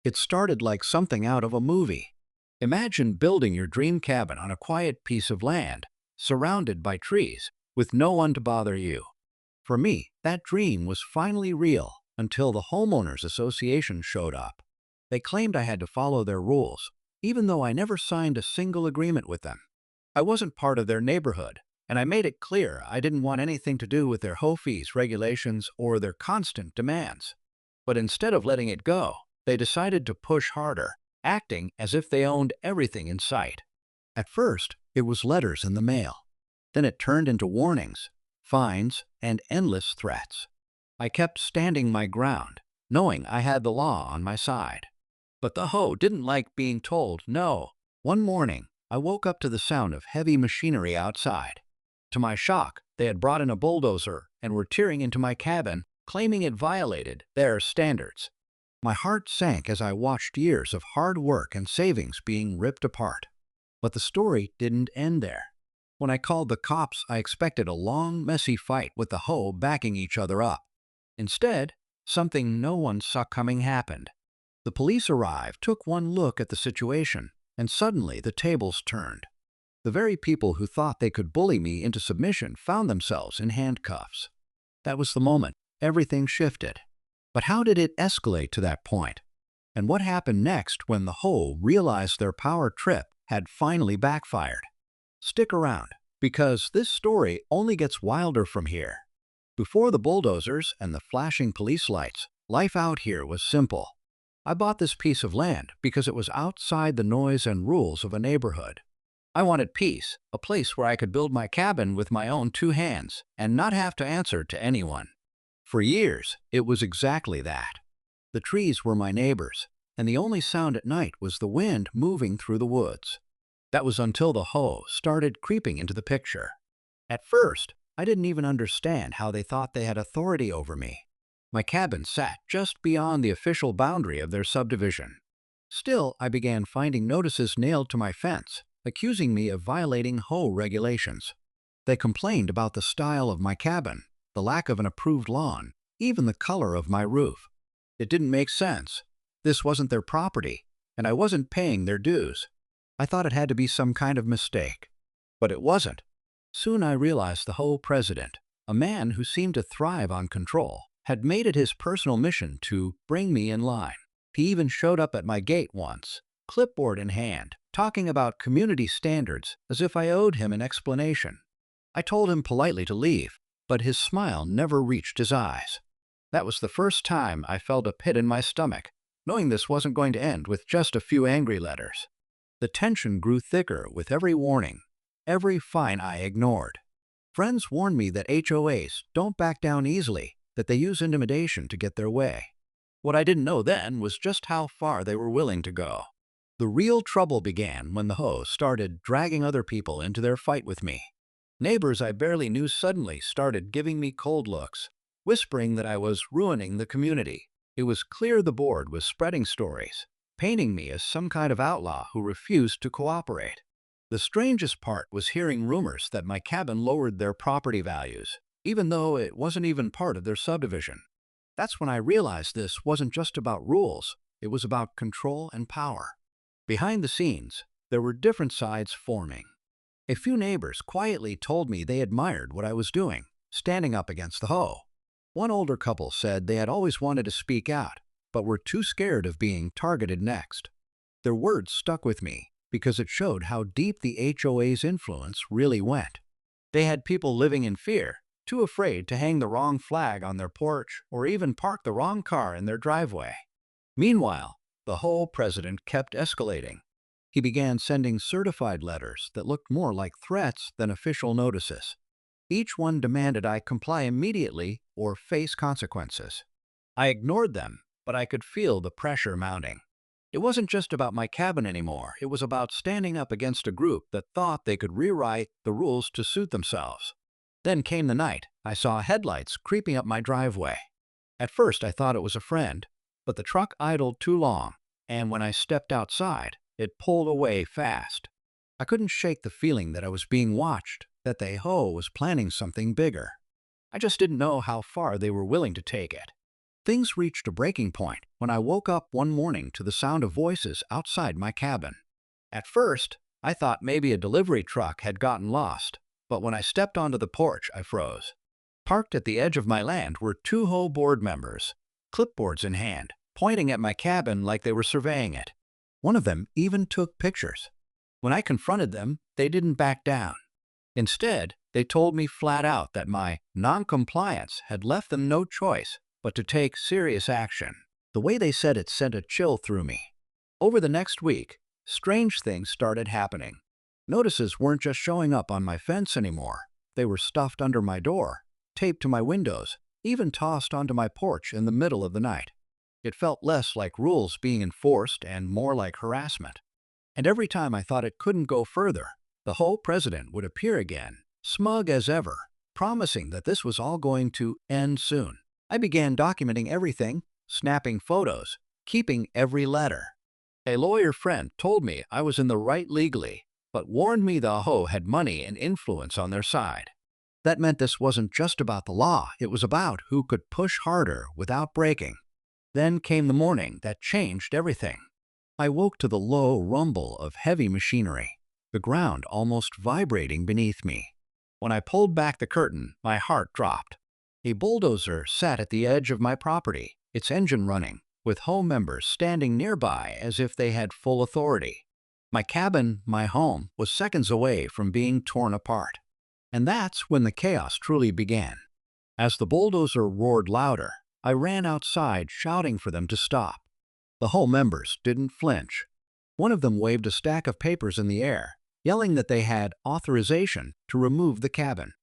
It started like something out of a movie. Imagine building your dream cabin on a quiet piece of land, surrounded by trees, with no one to bother you. For me, that dream was finally real until the homeowners association showed up. They claimed I had to follow their rules, even though I never signed a single agreement with them. I wasn't part of their neighborhood, and I made it clear I didn't want anything to do with their HOA regulations or their constant demands. But instead of letting it go, they decided to push harder, acting as if they owned everything in sight. At first, it was letters in the mail. Then it turned into warnings, fines, and endless threats. I kept standing my ground, knowing I had the law on my side. But the hoe didn't like being told no. One morning, I woke up to the sound of heavy machinery outside. To my shock, they had brought in a bulldozer and were tearing into my cabin, claiming it violated their standards. My heart sank as I watched years of hard work and savings being ripped apart. But the story didn't end there. When I called the cops, I expected a long, messy fight with the hoe backing each other up. Instead, something no one saw coming happened. The police arrived, took one look at the situation, and suddenly the tables turned. The very people who thought they could bully me into submission found themselves in handcuffs. That was the moment everything shifted. But how did it escalate to that point? And what happened next when the hoe realized their power trip had finally backfired? Stick around, because this story only gets wilder from here. Before the bulldozers and the flashing police lights, life out here was simple. I bought this piece of land because it was outside the noise and rules of a neighborhood. I wanted peace, a place where I could build my cabin with my own two hands and not have to answer to anyone. For years, it was exactly that. The trees were my neighbors, and the only sound at night was the wind moving through the woods. That was until the hoe started creeping into the picture. At first, I didn't even understand how they thought they had authority over me. My cabin sat just beyond the official boundary of their subdivision. Still, I began finding notices nailed to my fence, accusing me of violating HOA regulations. They complained about the style of my cabin, the lack of an approved lawn, even the color of my roof. It didn't make sense. This wasn't their property, and I wasn't paying their dues. I thought it had to be some kind of mistake. But it wasn't. Soon I realized the HOA president, a man who seemed to thrive on control, had made it his personal mission to bring me in line. He even showed up at my gate once, clipboard in hand, talking about community standards as if I owed him an explanation. I told him politely to leave, but his smile never reached his eyes. That was the first time I felt a pit in my stomach, knowing this wasn't going to end with just a few angry letters. The tension grew thicker with every warning, every fine I ignored. Friends warned me that HOAs don't back down easily, that they use intimidation to get their way. What I didn't know then was just how far they were willing to go. The real trouble began when the hoe started dragging other people into their fight with me. Neighbors I barely knew suddenly started giving me cold looks, whispering that I was ruining the community. It was clear the board was spreading stories, painting me as some kind of outlaw who refused to cooperate. The strangest part was hearing rumors that my cabin lowered their property values, even though it wasn't even part of their subdivision. That's when I realized this wasn't just about rules, it was about control and power. Behind the scenes, there were different sides forming. A few neighbors quietly told me they admired what I was doing, standing up against the hoe. One older couple said they had always wanted to speak out, but were too scared of being targeted next. Their words stuck with me because it showed how deep the HOA's influence really went. They had people living in fear, too afraid to hang the wrong flag on their porch or even park the wrong car in their driveway. Meanwhile, the whole president kept escalating. He began sending certified letters that looked more like threats than official notices. Each one demanded I comply immediately or face consequences. I ignored them, but I could feel the pressure mounting. It wasn't just about my cabin anymore. It was about standing up against a group that thought they could rewrite the rules to suit themselves. Then came the night I saw headlights creeping up my driveway. At first I thought it was a friend, but the truck idled too long, and when I stepped outside, it pulled away fast. I couldn't shake the feeling that I was being watched, that the hoe was planning something bigger. I just didn't know how far they were willing to take it. Things reached a breaking point when I woke up one morning to the sound of voices outside my cabin. At first, I thought maybe a delivery truck had gotten lost, but when I stepped onto the porch, I froze. Parked at the edge of my land were two HOA board members, clipboards in hand, pointing at my cabin like they were surveying it. One of them even took pictures. When I confronted them, they didn't back down. Instead, they told me flat out that my non-compliance had left them no choice but to take serious action. The way they said it sent a chill through me. Over the next week, strange things started happening. Notices weren't just showing up on my fence anymore. They were stuffed under my door, taped to my windows, even tossed onto my porch in the middle of the night. It felt less like rules being enforced and more like harassment. And every time I thought it couldn't go further, the HOA president would appear again, smug as ever, promising that this was all going to end soon. I began documenting everything, snapping photos, keeping every letter. A lawyer friend told me I was in the right legally, but warned me the HOA had money and influence on their side. That meant this wasn't just about the law, it was about who could push harder without breaking. Then came the morning that changed everything. I woke to the low rumble of heavy machinery, the ground almost vibrating beneath me. When I pulled back the curtain, my heart dropped. A bulldozer sat at the edge of my property, its engine running, with HOA members standing nearby as if they had full authority. My cabin, my home, was seconds away from being torn apart. And that's when the chaos truly began. As the bulldozer roared louder, I ran outside shouting for them to stop. The HOA members didn't flinch. One of them waved a stack of papers in the air, yelling that they had authorization to remove the cabin.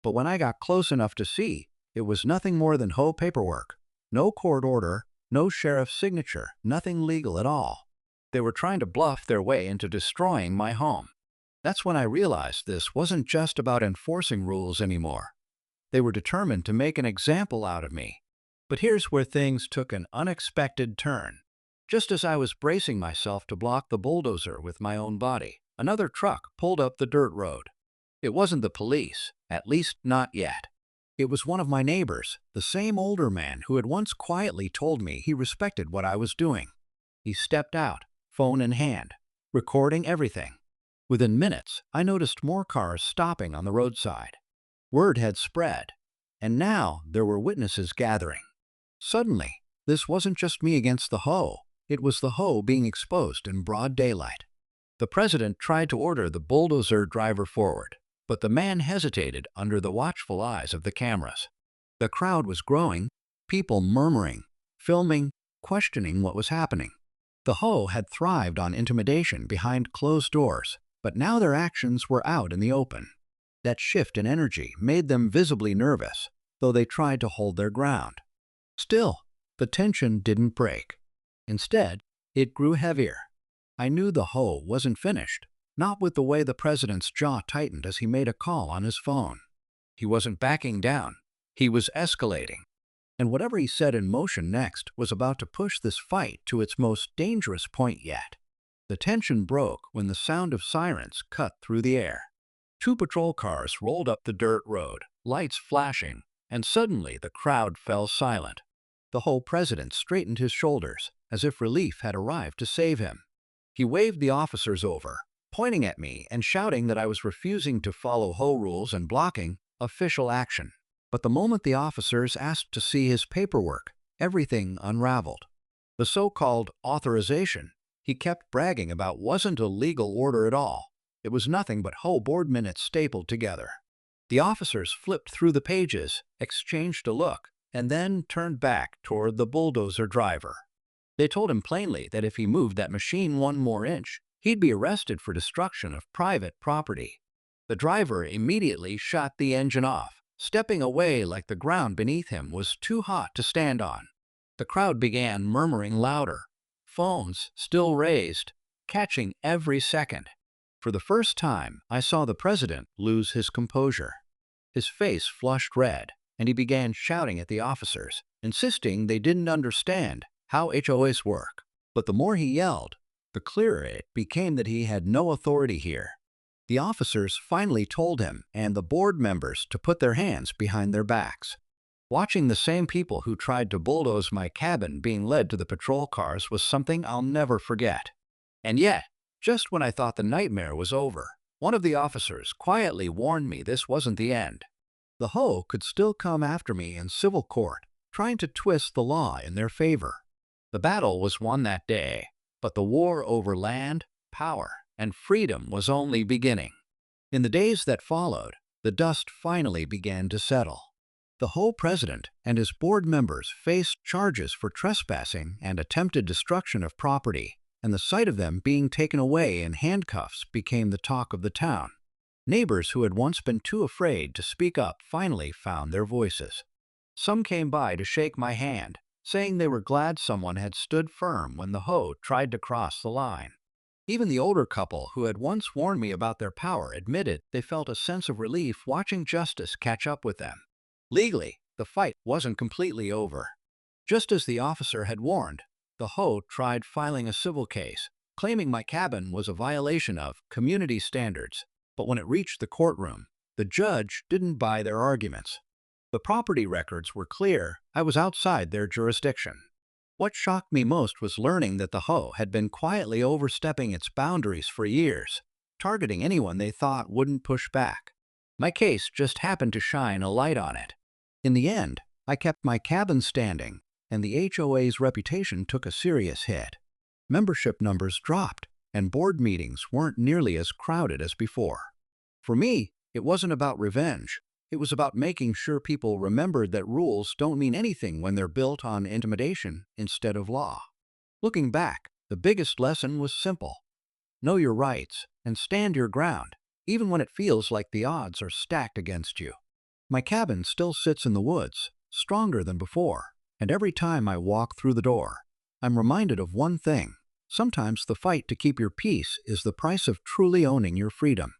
But when I got close enough to see, it was nothing more than HOA paperwork. No court order, no sheriff's signature, nothing legal at all. They were trying to bluff their way into destroying my home. That's when I realized this wasn't just about enforcing rules anymore. They were determined to make an example out of me. But here's where things took an unexpected turn. Just as I was bracing myself to block the bulldozer with my own body, another truck pulled up the dirt road. It wasn't the police, at least not yet. It was one of my neighbors, the same older man who had once quietly told me he respected what I was doing. He stepped out, phone in hand, recording everything. Within minutes, I noticed more cars stopping on the roadside. Word had spread, and now there were witnesses gathering. Suddenly, this wasn't just me against the HOA. It was the HOA being exposed in broad daylight. The president tried to order the bulldozer driver forward, but the man hesitated under the watchful eyes of the cameras. The crowd was growing, people murmuring, filming, questioning what was happening. The HOA had thrived on intimidation behind closed doors, but now their actions were out in the open. That shift in energy made them visibly nervous, though they tried to hold their ground. Still, the tension didn't break. Instead, it grew heavier. I knew the HOA wasn't finished, not with the way the president's jaw tightened as he made a call on his phone. He wasn't backing down. He was escalating. And whatever he set in motion next was about to push this fight to its most dangerous point yet. The tension broke when the sound of sirens cut through the air. Two patrol cars rolled up the dirt road, lights flashing, and suddenly the crowd fell silent. The HOA president straightened his shoulders, as if relief had arrived to save him. He waved the officers over, pointing at me and shouting that I was refusing to follow HOA rules and blocking official action. But the moment the officers asked to see his paperwork, everything unraveled. The so-called authorization he kept bragging about wasn't a legal order at all. It was nothing but HOA board minutes stapled together. The officers flipped through the pages, exchanged a look, and then turned back toward the bulldozer driver. They told him plainly that if he moved that machine one more inch, he'd be arrested for destruction of private property. The driver immediately shut the engine off, stepping away like the ground beneath him was too hot to stand on. The crowd began murmuring louder, phones still raised, catching every second. For the first time, I saw the president lose his composure. His face flushed red, and he began shouting at the officers, insisting they didn't understand how HOAs work. But the more he yelled, the clearer it became that he had no authority here. The officers finally told him and the board members to put their hands behind their backs. Watching the same people who tried to bulldoze my cabin being led to the patrol cars was something I'll never forget. And yet, just when I thought the nightmare was over, one of the officers quietly warned me this wasn't the end. The HOA could still come after me in civil court, trying to twist the law in their favor. The battle was won that day, but the war over land, power, and freedom was only beginning. In the days that followed, the dust finally began to settle. The HOA president and his board members faced charges for trespassing and attempted destruction of property, and the sight of them being taken away in handcuffs became the talk of the town. Neighbors who had once been too afraid to speak up finally found their voices. Some came by to shake my hand, saying they were glad someone had stood firm when the HOA tried to cross the line. Even the older couple who had once warned me about their power admitted they felt a sense of relief watching justice catch up with them. Legally, the fight wasn't completely over. Just as the officer had warned, the HOA tried filing a civil case, claiming my cabin was a violation of community standards. But when it reached the courtroom, the judge didn't buy their arguments. The property records were clear I was outside their jurisdiction. What shocked me most was learning that the HOA had been quietly overstepping its boundaries for years, targeting anyone they thought wouldn't push back. My case just happened to shine a light on it. In the end, I kept my cabin standing, and the HOA's reputation took a serious hit. Membership numbers dropped, and board meetings weren't nearly as crowded as before. For me, it wasn't about revenge. It was about making sure people remembered that rules don't mean anything when they're built on intimidation instead of law. Looking back, the biggest lesson was simple. Know your rights and stand your ground, even when it feels like the odds are stacked against you. My cabin still sits in the woods, stronger than before, and every time I walk through the door, I'm reminded of one thing. Sometimes the fight to keep your peace is the price of truly owning your freedom.